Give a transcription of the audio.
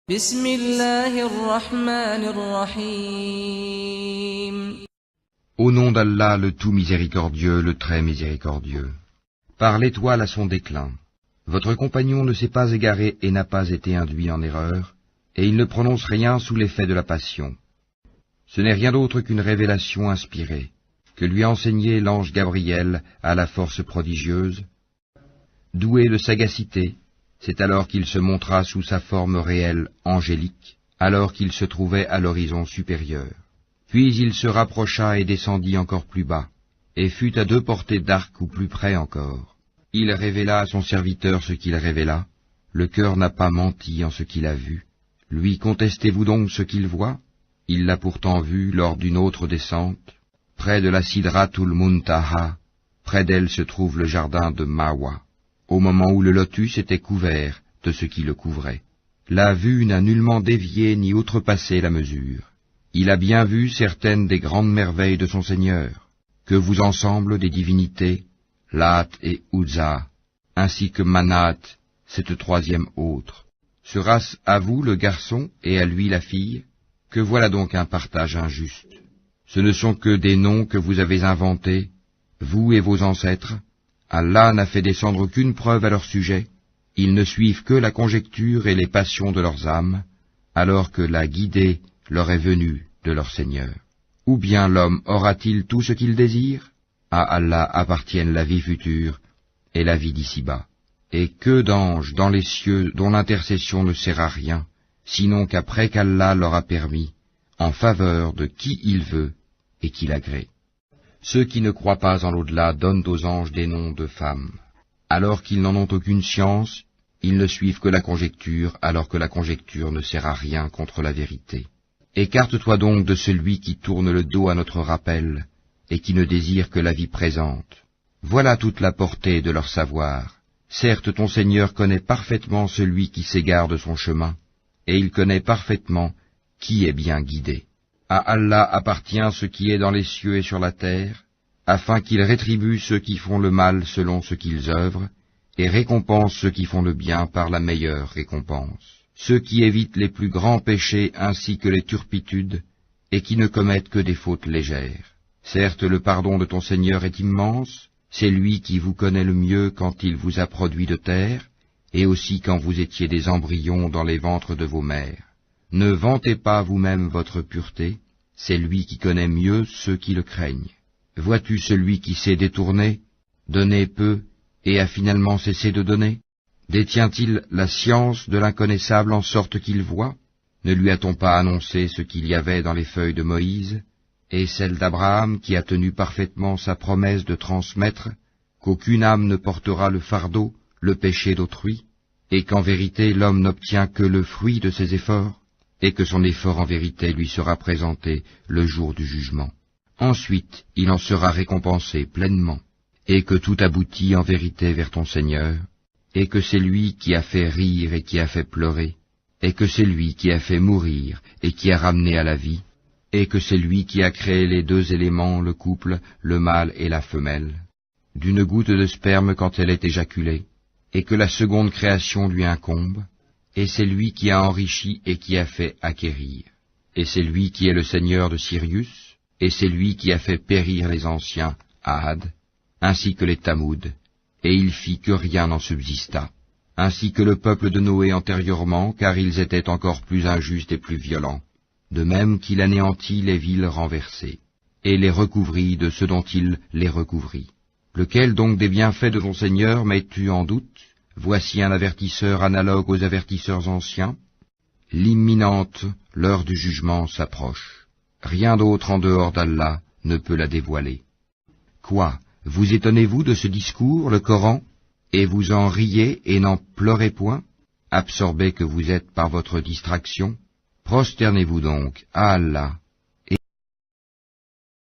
بسم الله الرحمن الرحيم. Au nom d'Allah, le tout miséricordieux, le très miséricordieux. Par l'étoile à son déclin. Votre compagnon ne s'est pas égaré et n'a pas été induit en erreur, et il ne prononce rien sous l'effet de la passion. Ce n'est rien d'autre qu'une révélation inspirée, que lui a enseigné l'ange Gabriel à la force prodigieuse. Doué de sagacité, c'est alors qu'il se montra sous sa forme réelle angélique, alors qu'il se trouvait à l'horizon supérieur. Puis il se rapprocha et descendit encore plus bas, et fut à 2 portées d'arc ou plus près encore. Il révéla à son serviteur ce qu'il révéla, le cœur n'a pas menti en ce qu'il a vu. Lui contestez-vous donc ce qu'il voit? Il l'a pourtant vu lors d'une autre descente, près de la Sidratul Muntaha, près d'elle se trouve le jardin de Mawa, au moment où le lotus était couvert de ce qui le couvrait. La vue n'a nullement dévié ni outrepassé la mesure. Il a bien vu certaines des grandes merveilles de son Seigneur, que vous ensemble des divinités, Lat et Uzza, ainsi que Manat, cette troisième autre. Sera-ce à vous le garçon et à lui la fille? Que voilà donc un partage injuste. Ce ne sont que des noms que vous avez inventés, vous et vos ancêtres. Allah n'a fait descendre aucune preuve à leur sujet. Ils ne suivent que la conjecture et les passions de leurs âmes, alors que la guidée leur est venue de leur Seigneur. Ou bien l'homme aura-t-il tout ce qu'il désire? À Allah appartiennent la vie future et la vie d'ici-bas. Et que d'anges dans les cieux dont l'intercession ne sert à rien, sinon qu'après qu'Allah leur a permis, en faveur de qui il veut et qu'il agrée. Ceux qui ne croient pas en l'au-delà donnent aux anges des noms de femmes. Alors qu'ils n'en ont aucune science, ils ne suivent que la conjecture, alors que la conjecture ne sert à rien contre la vérité. Écarte-toi donc de celui qui tourne le dos à notre rappel, et qui ne désire que la vie présente. Voilà toute la portée de leur savoir. Certes, ton Seigneur connaît parfaitement celui qui s'égare de son chemin, et il connaît parfaitement qui est bien guidé. À Allah appartient ce qui est dans les cieux et sur la terre, afin qu'il rétribue ceux qui font le mal selon ce qu'ils œuvrent, et récompense ceux qui font le bien par la meilleure récompense. Ceux qui évitent les plus grands péchés ainsi que les turpitudes, et qui ne commettent que des fautes légères. Certes, le pardon de ton Seigneur est immense, c'est lui qui vous connaît le mieux quand il vous a produit de terre, et aussi quand vous étiez des embryons dans les ventres de vos mères. Ne vantez pas vous-même votre pureté, c'est lui qui connaît mieux ceux qui le craignent. Vois-tu celui qui s'est détourné, donné peu, et a finalement cessé de donner? Détient-il la science de l'inconnaissable en sorte qu'il voit? Ne lui a-t-on pas annoncé ce qu'il y avait dans les feuilles de Moïse, et celle d'Abraham qui a tenu parfaitement sa promesse de transmettre, qu'aucune âme ne portera le fardeau, le péché d'autrui, et qu'en vérité l'homme n'obtient que le fruit de ses efforts, et que son effort en vérité lui sera présenté le jour du jugement. Ensuite, il en sera récompensé pleinement, et que tout aboutit en vérité vers ton Seigneur, et que c'est lui qui a fait rire et qui a fait pleurer, et que c'est lui qui a fait mourir et qui a ramené à la vie, et que c'est lui qui a créé les 2 éléments, le couple, le mâle et la femelle, d'une goutte de sperme quand elle est éjaculée, et que la seconde création lui incombe, et c'est lui qui a enrichi et qui a fait acquérir. Et c'est lui qui est le Seigneur de Sirius, et c'est lui qui a fait périr les anciens, Had, ainsi que les Tamoud, et il fit que rien n'en subsista, ainsi que le peuple de Noé antérieurement, car ils étaient encore plus injustes et plus violents, de même qu'il anéantit les villes renversées, et les recouvrit de ce dont il les recouvrit. Lequel donc des bienfaits de ton Seigneur mets-tu en doute? Voici un avertisseur analogue aux avertisseurs anciens. L'imminente, l'heure du jugement s'approche. Rien d'autre en dehors d'Allah ne peut la dévoiler. Quoi, vous étonnez-vous de ce discours, le Coran, et vous en riez et n'en pleurez point, absorbés que vous êtes par votre distraction? Prosternez-vous donc à Allah,